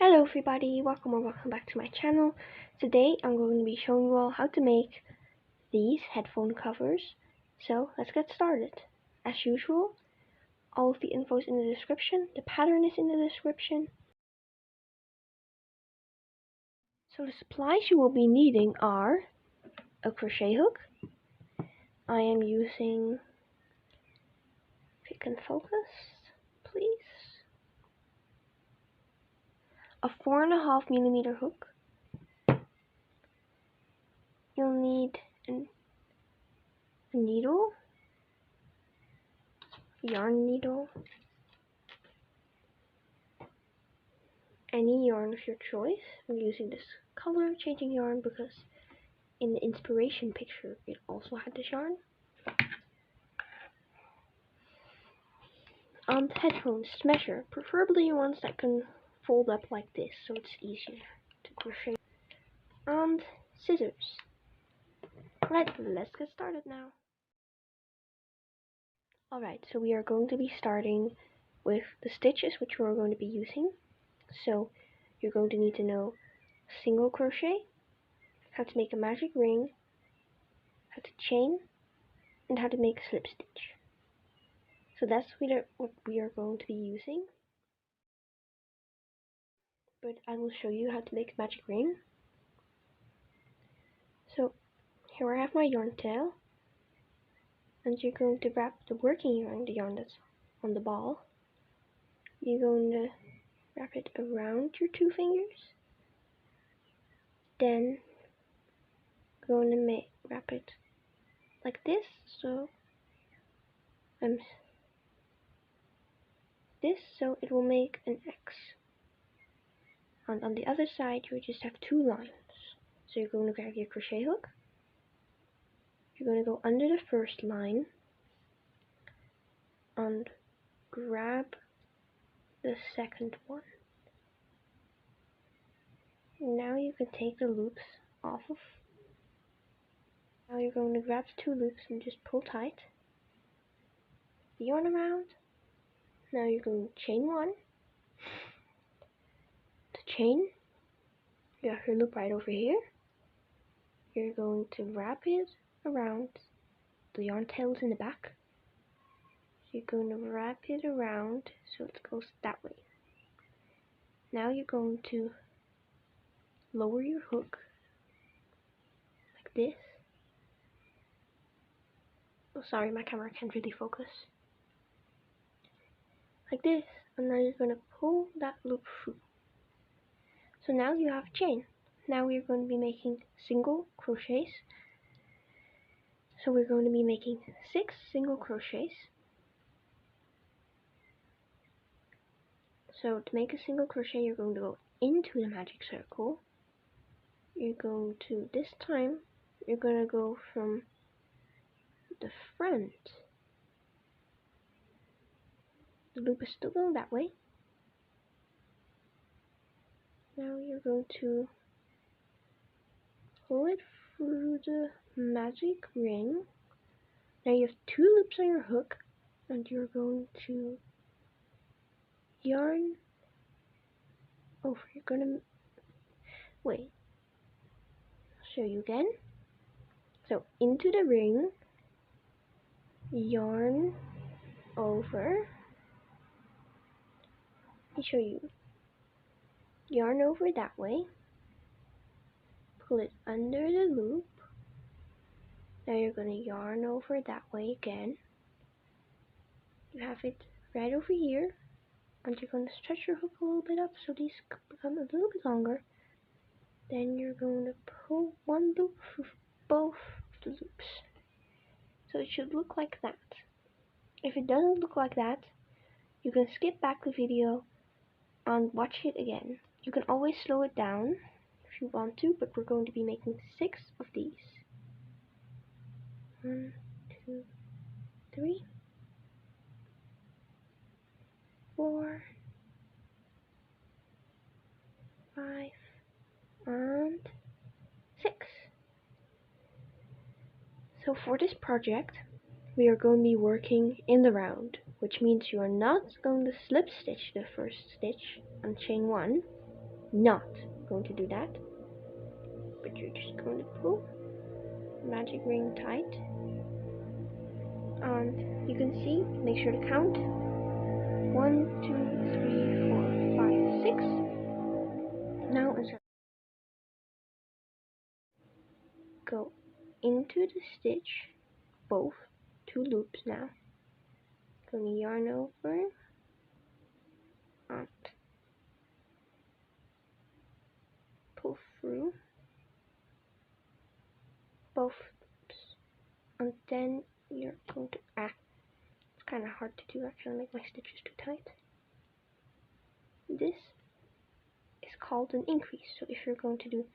Hello everybody, welcome back to my channel. Today I'm going to be showing you all how to make these headphone covers. So let's get started. As usual, all of the info is in the description, the pattern is in the description. So the supplies you will be needing are a crochet hook. I am using, if you can focus, please, a 4.5mm hook. You'll need a needle, yarn needle, any yarn of your choice. I'm using this color changing yarn because in the inspiration picture it also had this yarn. And headphones to measure, preferably ones that can fold up like this so it's easier to crochet. And scissors. Right, let's get started now. Alright, so we are going to be starting with the stitches which we're going to be using. So you're going to need to know single crochet, how to make a magic ring, how to chain, and how to make a slip stitch. So that's what we are going to be using. But I will show you how to make a magic ring. So here I have my yarn tail, and you're going to wrap the working yarn, the yarn that's on the ball. You're going to wrap it around your two fingers. Then going to wrap it like this, so so it will make an X. And on the other side you just have two lines. So you're going to grab your crochet hook. You're going to go under the first line and grab the second one. Now you can take the loops off of. Now you're going to grab two loops and just pull tight the yarn around. Now you're going to chain one. To chain, you have your loop right over here. You're going to wrap it around. The yarn tail is in the back. You're going to wrap it around so it goes that way. Now you're going to lower your hook like this. Oh, sorry, my camera can't really focus. Like this, and then you're going to pull that loop through. So now you have a chain. Now we're going to be making single crochets. So we're going to be making 6 single crochets. So to make a single crochet, you're going to go into the magic circle. You're going to, this time, you're going to go from the front. The loop is still going that way. Now you're going to pull it through the magic ring. Now you have 2 loops on your hook, and you're going to yarn over. You're going to wait. I'll show you again. So into the ring, yarn over. Let me show you. Yarn over that way. Pull it under the loop. Now you're going to yarn over that way again. You have it right over here, and you're going to stretch your hook a little bit up so these become a little bit longer. Then you're going to pull one loop through both of the loops. So it should look like that. If it doesn't look like that, you can skip back the video and watch it again. You can always slow it down if you want to, but we're going to be making 6 of these. 1, 2, 3, 4, 5, and 6. So for this project, we are going to be working in the round, which means you are not going to slip stitch the first stitch and chain 1. not going to do that, but you're just going to pull magic ring tight, and you can see, make sure to count 1, 2, 3, 4, 5, 6. Now insert, go into the stitch, both 2 loops now, gonna yarn over and pull through both loops, and then you're going to, it's kind of hard to do actually, make my stitches too tight. This is called an increase. So if you're going to do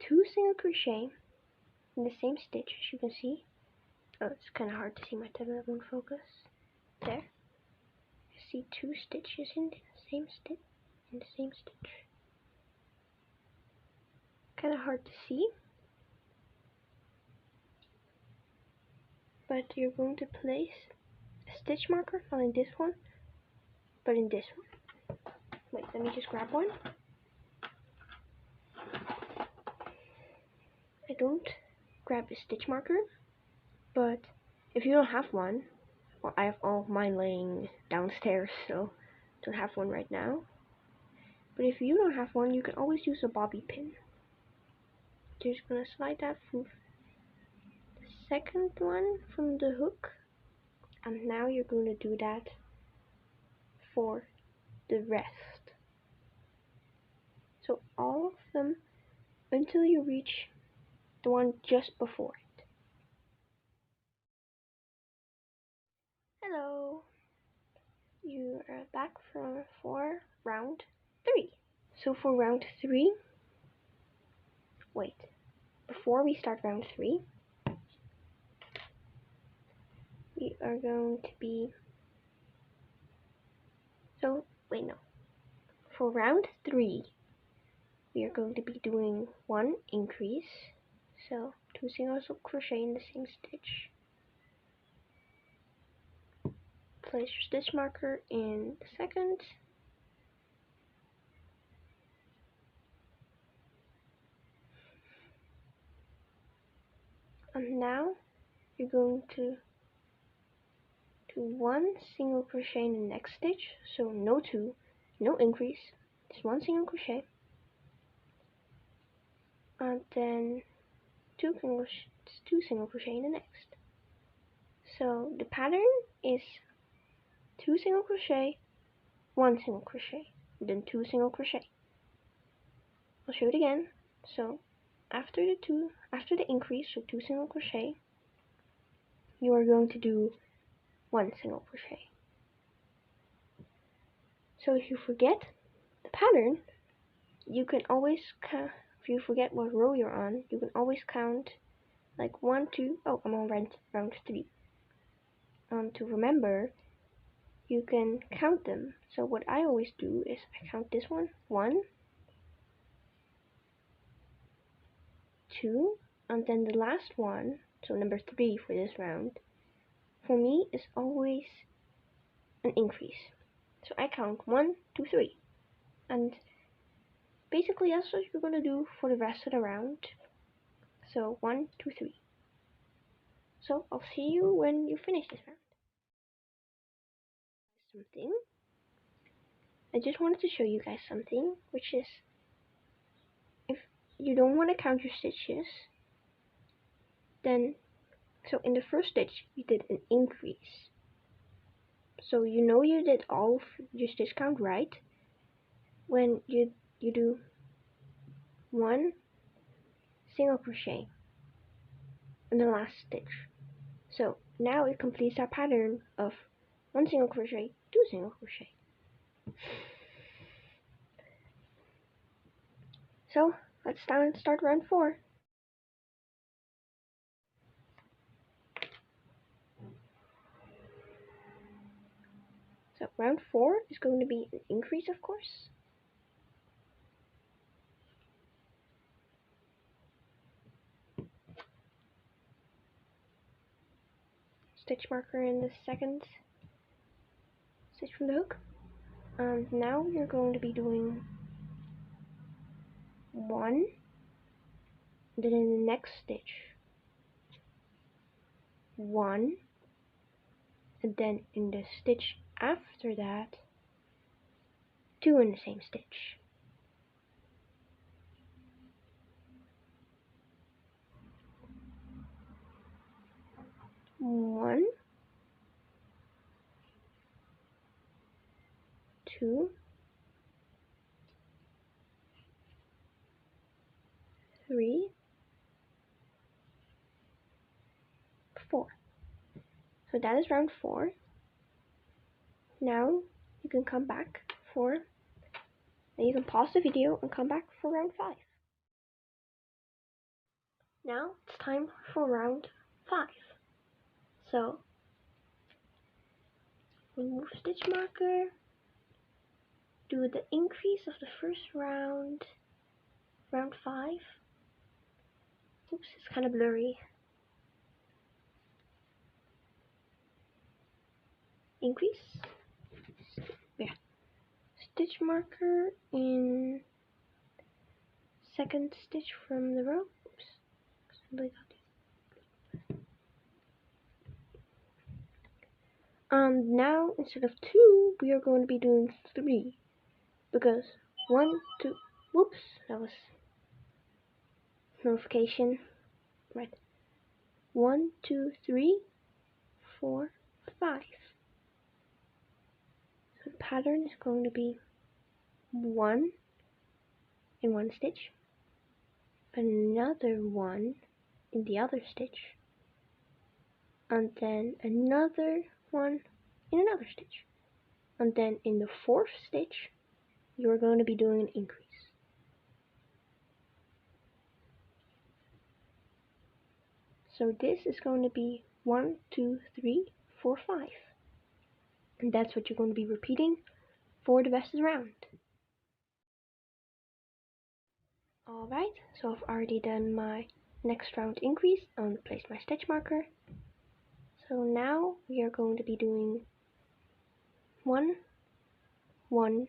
2 single crochet in the same stitch, as you can see, oh, it's kind of hard to see, my tablet won't focus. There, you see 2 stitches in the same stitch, Kind of hard to see, but you're going to place a stitch marker, not in this one, but in this one. Wait, let me just grab one. I don't grab a stitch marker, but if you don't have one, well, I have all of mine laying downstairs, so don't have one right now. But if you don't have one, you can always use a bobby pin. You're just gonna slide that through the second one from the hook, and now you're going to do that for the rest. So all of them until you reach the one just before it. Hello! You are back for round 3. So for round 3, wait, before we start round 3, we are going to be, for round 3, we are going to be doing 1 increase, so 2 single crochet in the same stitch. Place your stitch marker in the second, and now you're going to do 1 single crochet in the next stitch, so no 2, no increase, just 1 single crochet, and then 2 single crochet in the next. So the pattern is 2 single crochet, 1 single crochet, then 2 single crochet. I'll show it again. So after the increase, so 2 single crochet, you are going to do 1 single crochet. So if you forget the pattern, you can always count. If you forget what row you're on, you can always count like 1, 2. Oh, I'm on round 3. To remember, you can count them. So what I always do is I count this one, 1, 2, and then the last one, so number 3 for this round, for me is always an increase. So I count 1, 2, 3, and basically that's what you're going to do for the rest of the round. So 1, 2, 3. So I'll see you when you finish this round. I just wanted to show you guys something, which is, if you don't want to count your stitches, then, so in the first stitch you did an increase, so you know you did all of your stitch count right when you do 1 single crochet in the last stitch. So now it completes our pattern of 1 single crochet, 2 single crochet. So let's start round 4. So round 4 is going to be an increase, of course. Stitch marker in the second stitch from the hook. And now you're going to be doing 1, then in the next stitch 1, and then in the stitch after that 2 in the same stitch. One, 2, 3, 4. So that is round 4. Now you can come back for, and you can pause the video and come back for round 5. Now it's time for round 5. So remove stitch marker, do the increase of the first round, round 5. Oops, it's kind of blurry. Increase. Yeah. Stitch marker in second stitch from the row. Oops. Now instead of 2, we are going to be doing 3. Because 1, 2, whoops, that was notification. Right. 1, 2, 3, 4, 5. So the pattern is going to be 1 in one stitch, another 1 in the other stitch, and then another 1 in another stitch. And then in the 4th stitch, you're going to be doing an increase. So this is going to be 1, 2, 3, 4, 5. And that's what you're going to be repeating for the rest of the round. Alright, so I've already done my next round increase and placed my stitch marker. So now we are going to be doing 1, 1,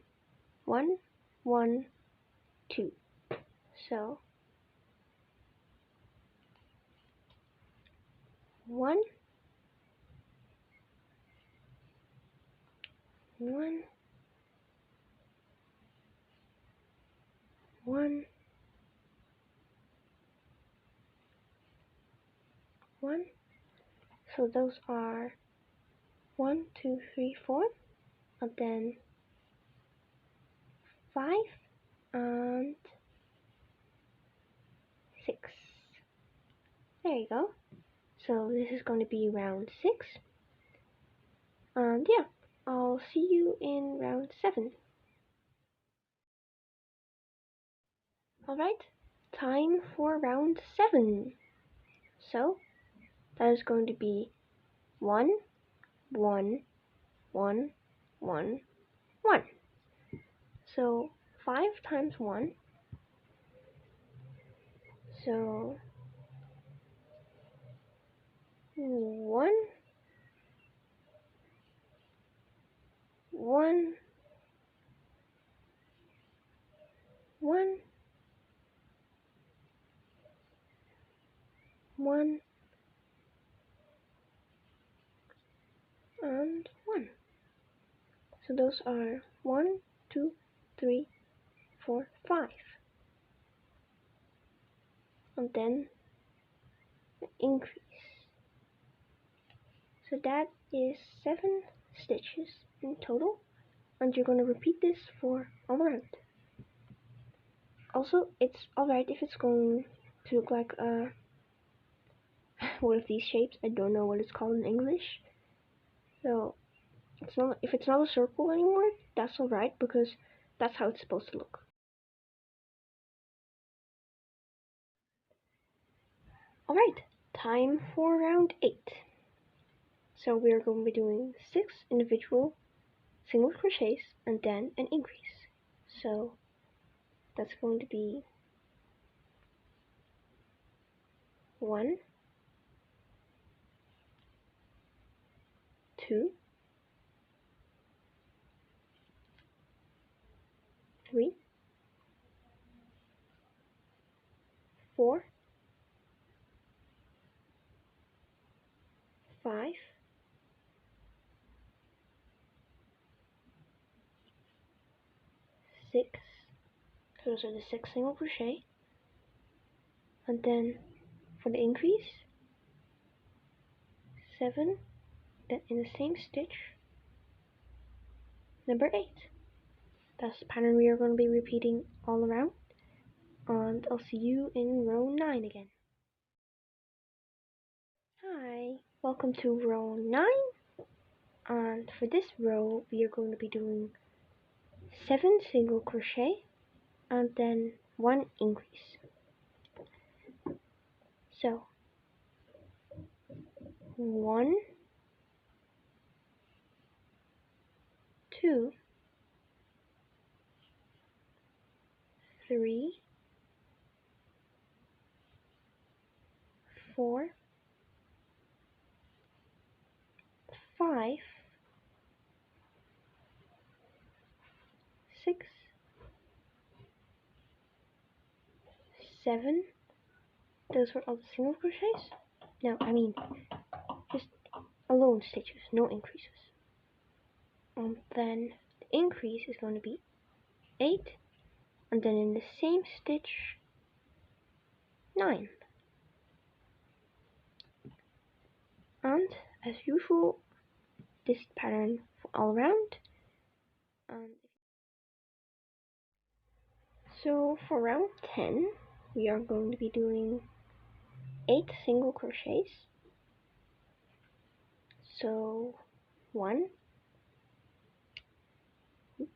1, 1, 2. So 1, 1, 1, 1. So those are 1, 2, 3, 4, and then 5 and 6. There you go. So this is going to be round 6. And yeah, I'll see you in round 7. Alright, time for round 7. So that is going to be 1, 1, 1, 1, 1. So 5 times 1. So 1, 1, 1, 1, and 1. So those are 1, 2, 3, 4, 5. And then the increase. So that is 7 stitches in total. And you're going to repeat this for all around. Also, it's alright if it's going to look like one of these shapes. I don't know what it's called in English. So it's not, if it's not a circle anymore, that's alright, because that's how it's supposed to look. Alright, time for round 8. So we are going to be doing 6 individual single crochets and then an increase. So that's going to be 1, 2, 3, 4, 5, 6, so those are the 6 single crochet, and then for the increase, 7, then in the same stitch, number 8. That's the pattern we are going to be repeating all around, and I'll see you in row 9 again. Hi, welcome to row 9, and for this row we are going to be doing 7 single crochet and then 1 increase. So 1, 2, 3, 4, 5, 6, 7. Those were all the single crochets. No, I mean just alone stitches, no increases. And then the increase is going to be 8, and then in the same stitch 9. And as usual, this pattern for all around. So for round 10, we are going to be doing 8 single crochets. So 1, oops,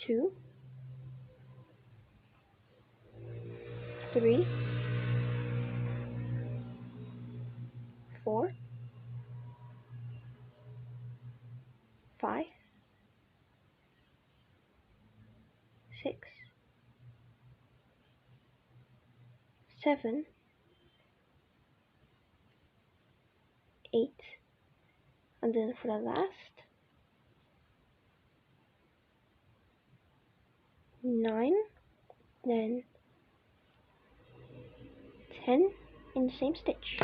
2, 3, 4, 5, 6, 7, 8, and then for the last 9, then 10 in the same stitch.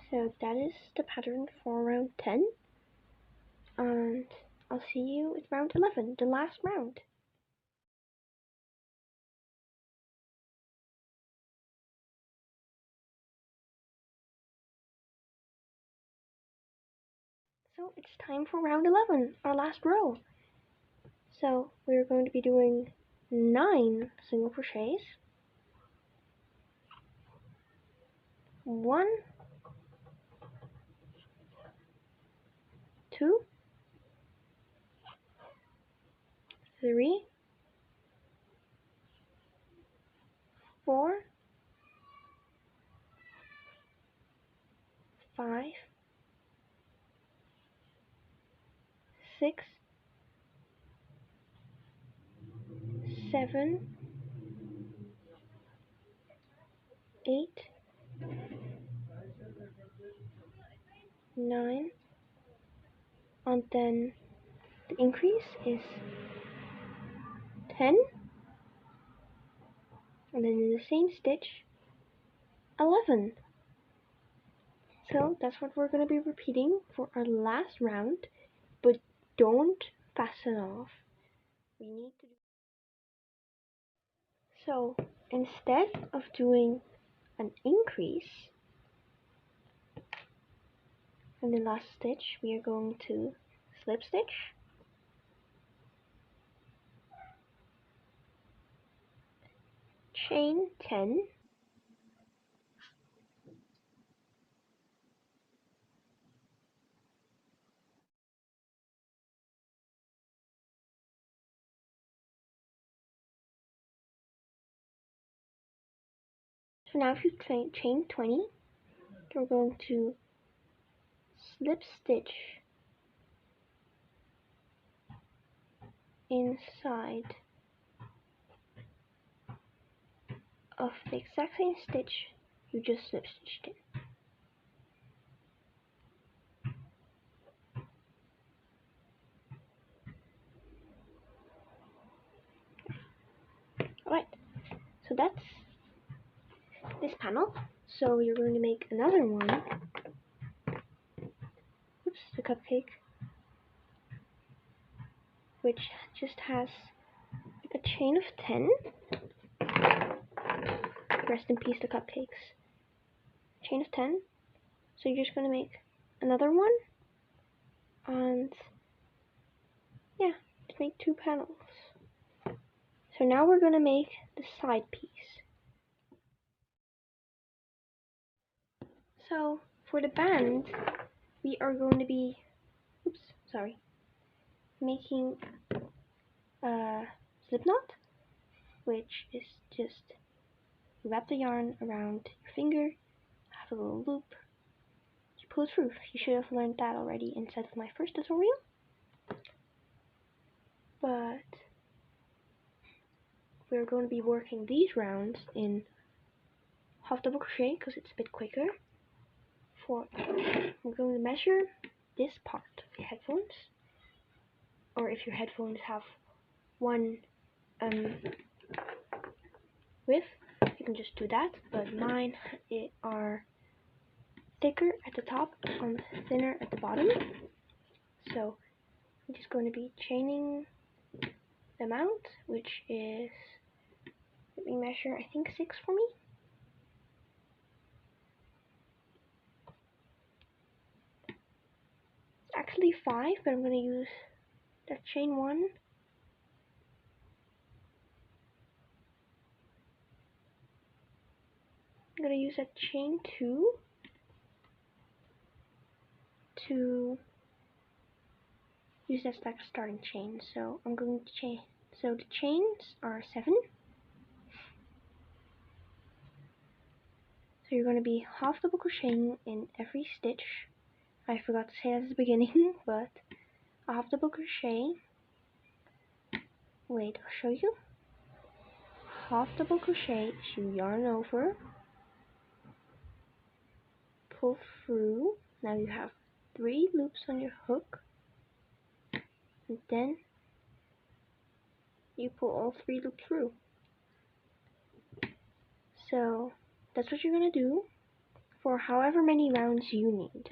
So that is the pattern for round 10, and I'll see you at round 11, the last round. So it's time for round 11, our last row. So we're going to be doing 9 single crochets, 1, 2, 3, 4, 5, 6, 7, 8, 9, and then the increase is 10, and then in the same stitch 11. So that's what we're going to be repeating for our last round, but don't fasten off. We need to do so instead of doing an increase in the last stitch, we are going to slip stitch, chain 10, so now if you chain 20, we're going to slip stitch inside of the exact same stitch you just slip stitched in. that's this panel. So you're going to make another one. Oops, the cupcake, which just has like a chain of 10. Rest in peace, the cupcakes. Chain of 10. So you're just going to make another one, and yeah, just make 2 panels. So now we're going to make the side piece. So for the band, we are going to be, making a slip knot, which is just you wrap the yarn around your finger, have a little loop, you pull it through. You should have learned that already inside of my first tutorial. But we're going to be working these rounds in half double crochet because it's a bit quicker. I'm going to measure this part of your headphones, or if your headphones have one width, you can just do that, but mine are thicker at the top and thinner at the bottom. So I'm just going to be chaining them out, which is, let me measure, I think 6 for me. It's actually 5, but I'm going to use that chain 1. I'm going to use that chain 2 to use that starting chain. So I'm going to chain. So the chains are 7. So you're going to be half double crocheting in every stitch. I forgot to say that at the beginning, but a half double crochet. Wait, I'll show you. Half double crochet, so you yarn over, pull through. Now you have 3 loops on your hook, and then you pull all 3 loops through. So that's what you're going to do for however many rounds you need.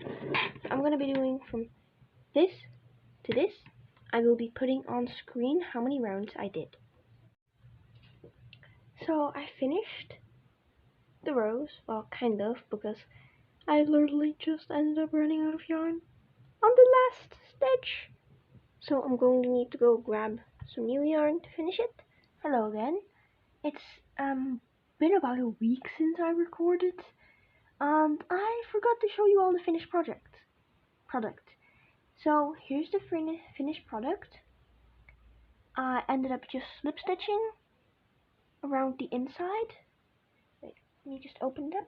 I'm going to be doing from this to this. I will be putting on screen how many rounds I did. So I finished the rows, well, kind of, because I literally just ended up running out of yarn on the last stitch. So I'm going to need to go grab some new yarn to finish it. Hello again. It's been about a week since I recorded, and I forgot to show you all the finished product. So here's the finished product. I ended up just slip stitching around the inside. Wait, let me just open it up.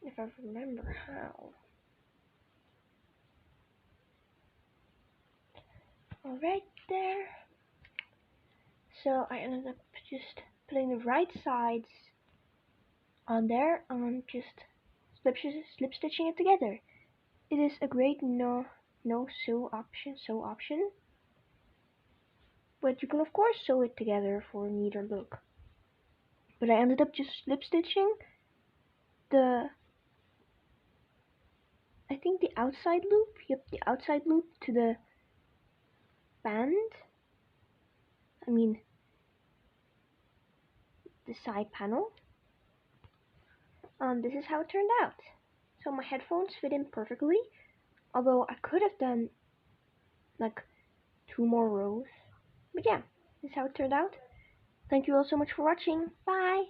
If I remember how. Alright there. So I ended up just putting the right sides on there and just slip stitching it together. It is a great no sew option, but you can of course sew it together for a neater look. But I ended up just slip stitching I think the outside loop, the outside loop to the band. I mean the side panel. This is how it turned out. So my headphones fit in perfectly, although I could have done like 2 more rows. But yeah, this is how it turned out. Thank you all so much for watching. Bye!